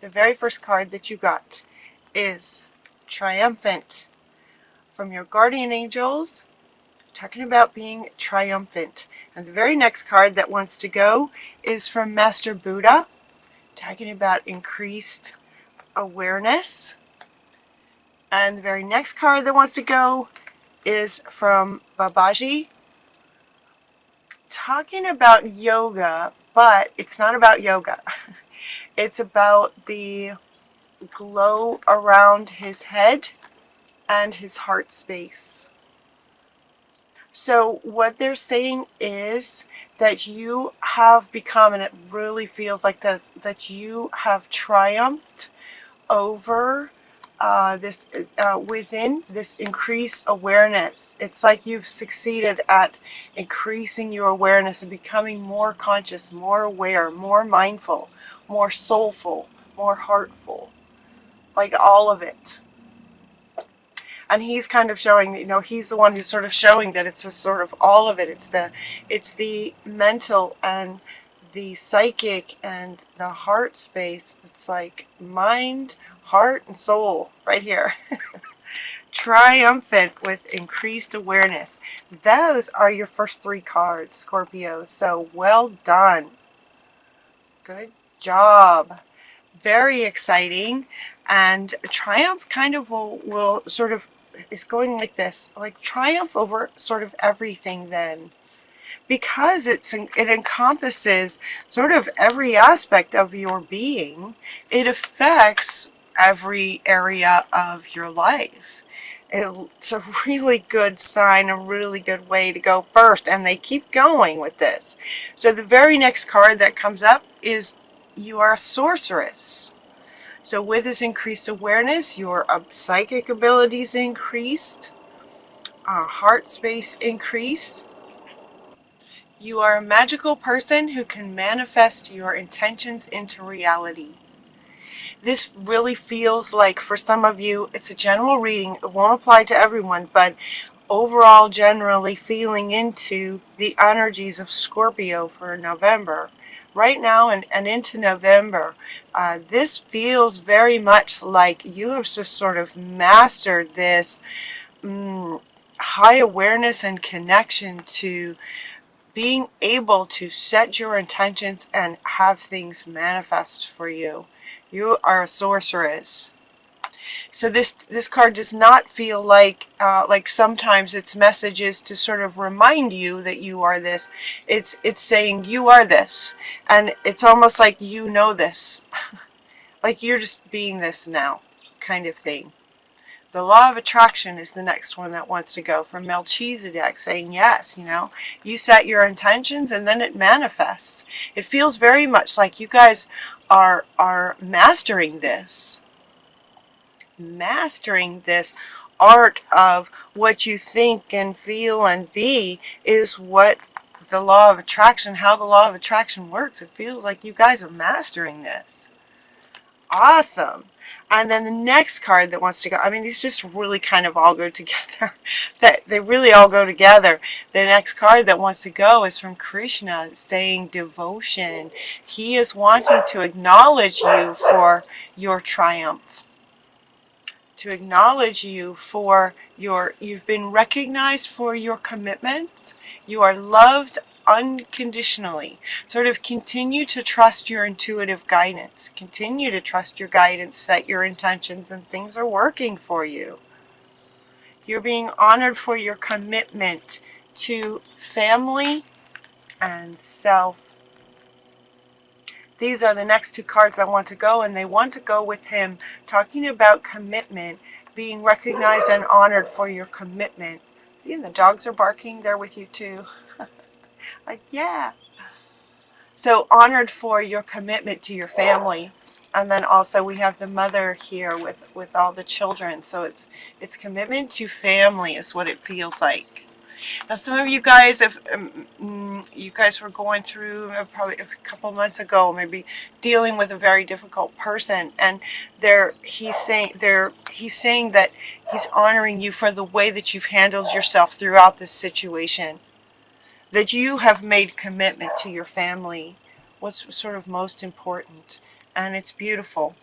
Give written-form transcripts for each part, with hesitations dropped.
the very first card that you got is triumphant from your guardian angels, talking about being triumphant. And the very next card that wants to go is from Master Buddha, talking about increased awareness. And the very next card that wants to go is from Babaji, talking about yoga, but it's not about yoga. It's about the glow around his head and his heart space. So what they're saying is that you have become, and it really feels like this, that you have triumphed over within this increased awareness. It's like you've succeeded at increasing your awareness and becoming more conscious, more aware, more mindful, more soulful, more heartful, like all of it. And he's kind of showing, you know, he's the one who's sort of showing that it's just sort of all of it. It's the mental and the psychic and the heart space. It's like mind, heart, and soul right here. Triumphant with increased awareness. Those are your first three cards, Scorpio. So well done. Good job. Very exciting. And triumph kind of will sort of is going like this, like triumph over sort of everything then, because it encompasses sort of every aspect of your being. It affects every area of your life. It's a really good sign, a really good way to go first, and they keep going with this. So the very next card that comes up is you are a sorceress. So with this increased awareness, your psychic abilities increased, heart space increased. You are a magical person who can manifest your intentions into reality. This really feels like, for some of you, it's a general reading. It won't apply to everyone, but overall generally feeling into the energies of Scorpio for November. Right now and into November, this feels very much like you have just sort of mastered this high awareness and connection to being able to set your intentions and have things manifest for you. You are a sorceress. So this card does not feel like sometimes its message is to sort of remind you that you are this. It's saying you are this, and it's almost like you know this, like you're just being this now, kind of thing. The law of attraction is the next one that wants to go, from Melchizedek, saying yes, you know, you set your intentions and then it manifests. It feels very much like you guys are mastering this. Mastering this art of what you think and feel and be is what the law of attraction, how the law of attraction works. It feels like you guys are mastering this. Awesome. And then the next card that wants to go, I mean, these just really kind of all go together. That they really all go together. The next card that wants to go is from Krishna, saying devotion. He is wanting to acknowledge you for your triumph. To acknowledge you for you've been recognized for your commitments. You are loved unconditionally. Sort of continue to trust your intuitive guidance. Continue to trust your guidance, set your intentions, and things are working for you. You're being honored for your commitment to family and self. These are the next two cards that want to go, and they want to go with him, talking about commitment, being recognized and honored for your commitment. See, and the dogs are barking. They're with you too. Like, yeah. So honored for your commitment to your family. And then also we have the mother here with all the children. So it's commitment to family is what it feels like. Now, some of you guys, if you guys were going through probably a couple months ago, maybe dealing with a very difficult person, and he's saying that he's honoring you for the way that you've handled yourself throughout this situation, that you have made commitment to your family, what's sort of most important, and it's beautiful.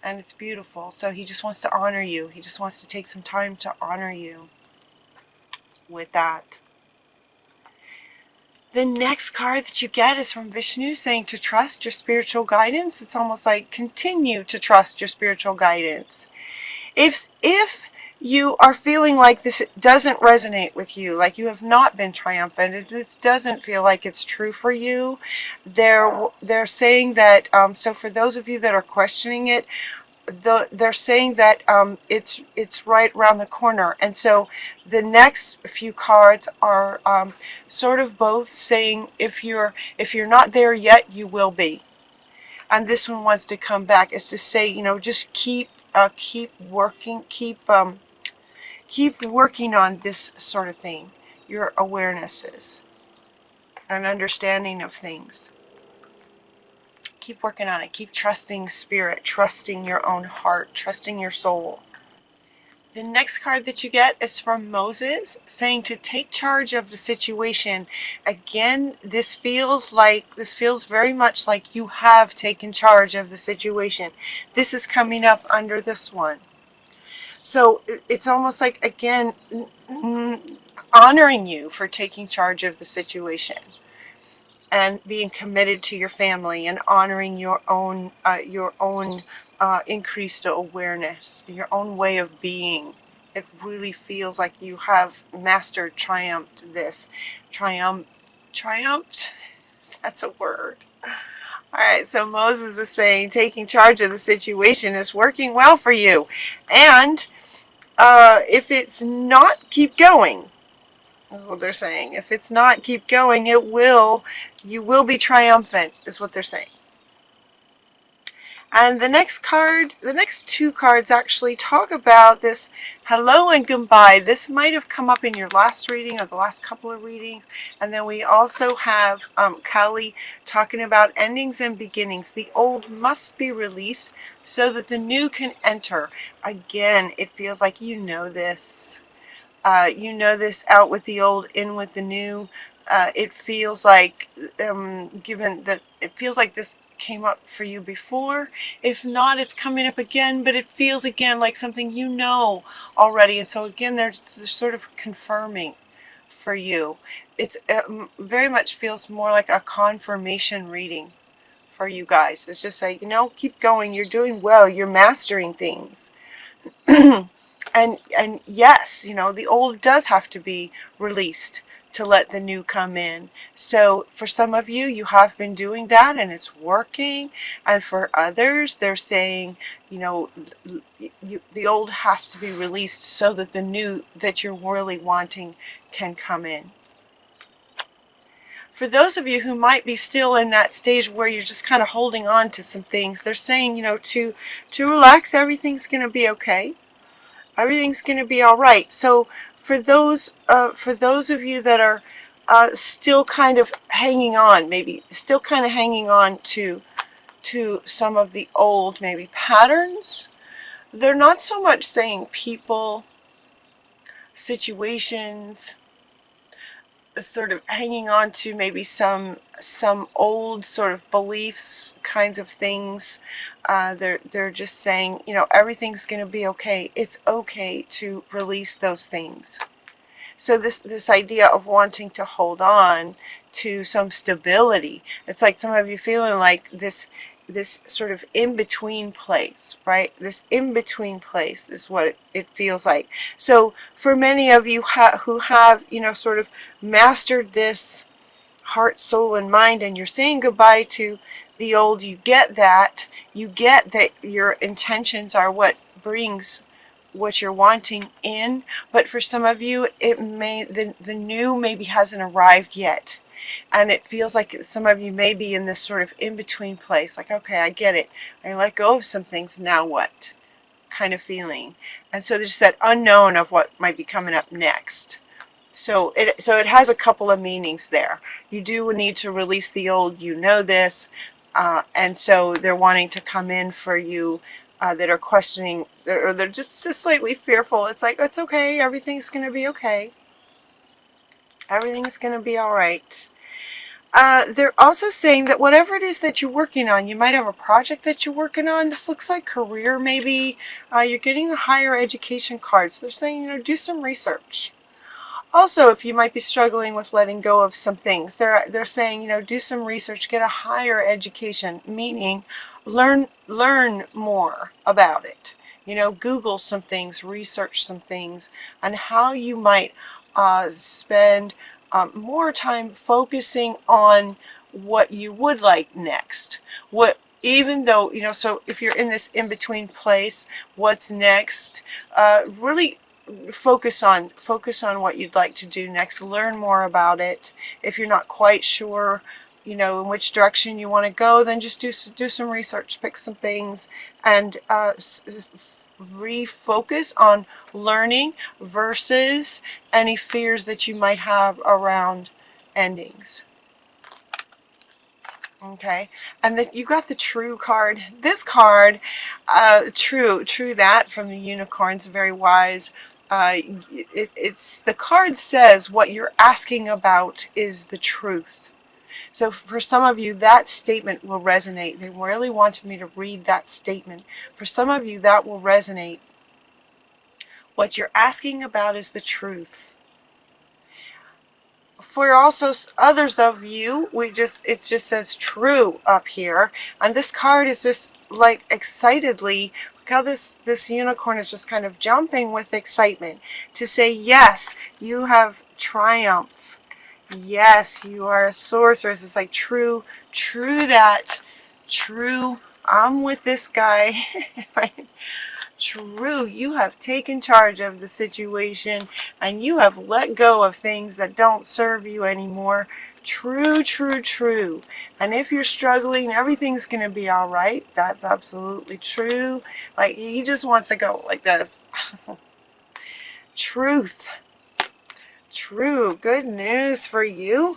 And it's beautiful. So he just wants to honor you. He just wants to take some time to honor you with that. The next card that you get is from Vishnu, saying to trust your spiritual guidance. It's almost like continue to trust your spiritual guidance. If you are feeling like this doesn't resonate with you, like you have not been triumphant, if this doesn't feel like it's true for you, they're saying that, so for those of you that are questioning it, they're saying that it's right around the corner. And so the next few cards are sort of both saying if you're not there yet, you will be. And this one wants to come back. It's to say, you know, just keep working, keep working on this sort of thing, your awarenesses and understanding of things. Keep working on it. Keep trusting spirit, trusting your own heart, trusting your soul. The next card that you get is from Moses, saying to take charge of the situation. Again, this feels very much like you have taken charge of the situation. This is coming up under this one. So it's almost like, again, honoring you for taking charge of the situation and being committed to your family and honoring your own increased awareness, your own way of being. It really feels like you have mastered, triumphed this. Triumphed? That's a word. All right, so Moses is saying taking charge of the situation is working well for you. And if it's not, keep going. Is what they're saying. If it's not, keep going. You will be triumphant, is what they're saying. And the next two cards actually talk about this hello and goodbye. This might have come up in your last reading or the last couple of readings. And then we also have Kali talking about endings and beginnings. The old must be released so that the new can enter. Again, it feels like you know this. You know this, out with the old, in with the new. It feels like, given that it feels like this came up for you before. If not, it's coming up again, but it feels again like something you know already. And so again, they're sort of confirming for you. It's very much feels more like a confirmation reading for you guys. It's just like, you know, keep going. You're doing well. You're mastering things. And yes, you know, the old does have to be released to let the new come in. So for some of you, you have been doing that and it's working. And for others, they're saying, you know, the old has to be released so that the new that you're really wanting can come in. For those of you who might be still in that stage where you're just kind of holding on to some things, they're saying, you know, to relax, everything's going to be okay. Everything's going to be all right. So for those of you that are still kind of hanging on, maybe still kind of hanging on to some of the old maybe patterns, they're not so much saying people, situations, sort of hanging on to maybe some old sort of beliefs, kinds of things. They're just saying, you know, everything's going to be okay. It's okay to release those things. So this idea of wanting to hold on to some stability, it's like some of you feeling like this sort of in-between place, right? This in-between place is what it feels like. So for many of you who have, you know, sort of mastered this heart, soul, and mind, and you're saying goodbye to the old, you get that your intentions are what brings what you're wanting in. But for some of you, it may the new maybe hasn't arrived yet. And it feels like some of you may be in this sort of in-between place. Like, okay, I get it. I let go of some things. Now what? Kind of feeling. And so there's that unknown of what might be coming up next. So it has a couple of meanings there. You do need to release the old. You know this. And so they're wanting to come in for you that are questioning, or they're just slightly fearful. It's like, it's okay. Everything's going to be okay. Everything's going to be all right. They're also saying that whatever it is that you're working on, you might have a project that you're working on. This looks like career, maybe. You're getting the higher education cards. They're saying, do some research. Also, if you might be struggling with letting go of some things, they're saying, do some research, get a higher education, meaning learn more about it. Google some things, research some things, and how you might spend more time focusing on what you would like next. Even though, so if you're in this in-between place, what's next, really focus on what you'd like to do next. Learn more about it. If you're not quite sure, in which direction you want to go, then just do some research, pick some things, and refocus on learning versus any fears that you might have around endings. Okay, and you got the True card. This card, true that from the unicorns, very wise. It's the card says what you're asking about is the truth. So for some of you, that statement will resonate. They really wanted me to read that statement. For some of you, that will resonate. What you're asking about is the truth. For also others of you, it just says true up here, and this card is just like excitedly, look how this unicorn is just kind of jumping with excitement to say, yes, you have triumph. Yes, you are a sorceress. It's like true that, true, I'm with this guy. Right? True, you have taken charge of the situation and you have let go of things that don't serve you anymore. True. And if you're struggling, everything's going to be all right. That's absolutely true. Like, he just wants to go like this. Truth. True. Good news for you.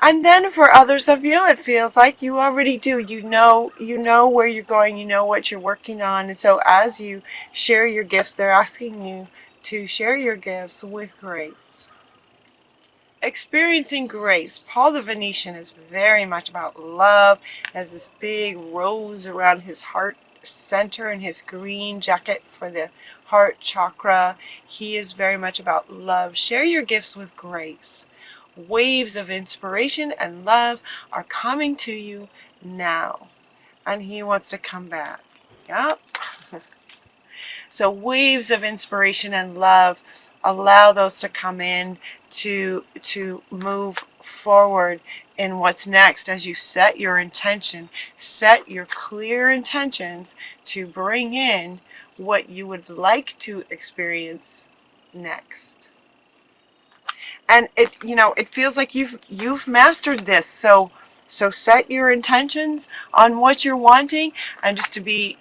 And then for others of you, it feels like you already do. You know where you're going. You know what you're working on. And so as you share your gifts, they're asking you to share your gifts with grace. Experiencing grace. Paul the Venetian is very much about love. Has this big rose around his heart center and his green jacket for the heart chakra. He is very much about love. Share your gifts with grace. Waves of inspiration and love are coming to you now. And he wants to come back. Yep. So waves of inspiration and love, allow those to come in to move forward in what's next as you set your intention. Set your clear intentions to bring in what you would like to experience next. And it feels like you've mastered this. So set your intentions on what you're wanting, and just to be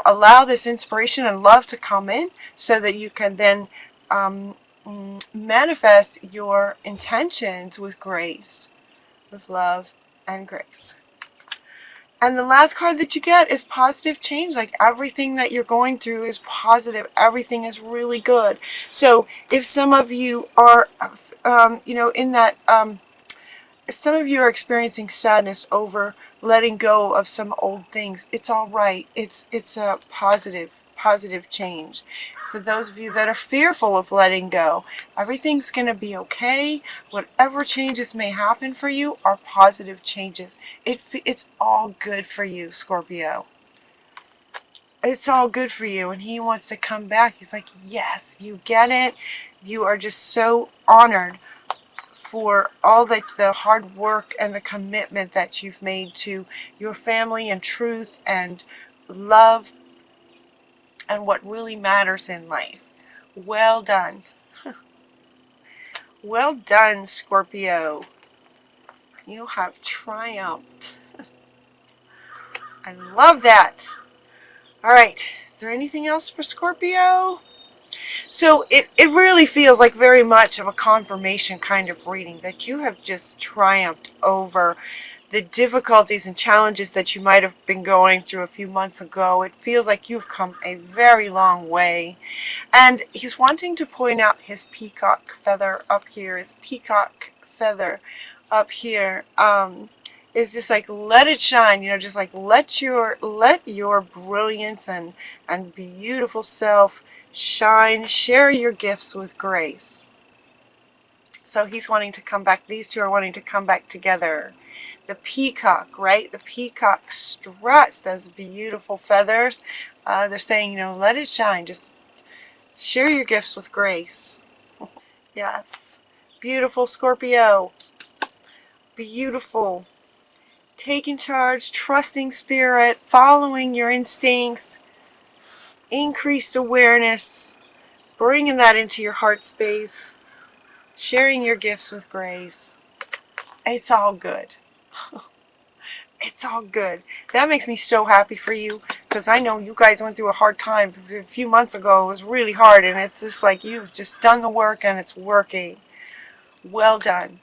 allow this inspiration and love to come in so that you can then manifest your intentions with grace, with love and grace. And the last card that you get is positive change. Like, everything that you're going through is positive. Everything is really good. So if some of you are, in that, some of you are experiencing sadness over letting go of some old things, it's all right. It's a positive change. For those of you that are fearful of letting go, everything's going to be okay. Whatever changes may happen for you are positive changes. It's all good for you, Scorpio. It's all good for you, and he wants to come back. He's like, yes, you get it. You are just so honored for all the hard work and the commitment that you've made to your family and truth and love and what really matters in life. Well done. Well done, Scorpio. You have triumphed. I love that. All right. Is there anything else for Scorpio? So it really feels like very much of a confirmation kind of reading, that you have just triumphed over the difficulties and challenges that you might have been going through a few months ago. It feels like you've come a very long way. And he's wanting to point out his peacock feather up here, his peacock feather up here is just like let it shine, you know, just like let your brilliance and beautiful self shine. Share your gifts with grace. So he's wanting to come back. These two are wanting to come back together. The peacock, right? The peacock struts those beautiful feathers. They're saying, you know, let it shine. Just share your gifts with grace. Yes. Beautiful, Scorpio. Beautiful. Taking charge, trusting spirit, following your instincts, increased awareness, bringing that into your heart space, sharing your gifts with grace. It's all good. It's all good. That makes me so happy for you, because I know you guys went through a hard time a few months ago. It was really hard, and it's just like you've just done the work and it's working. Well done.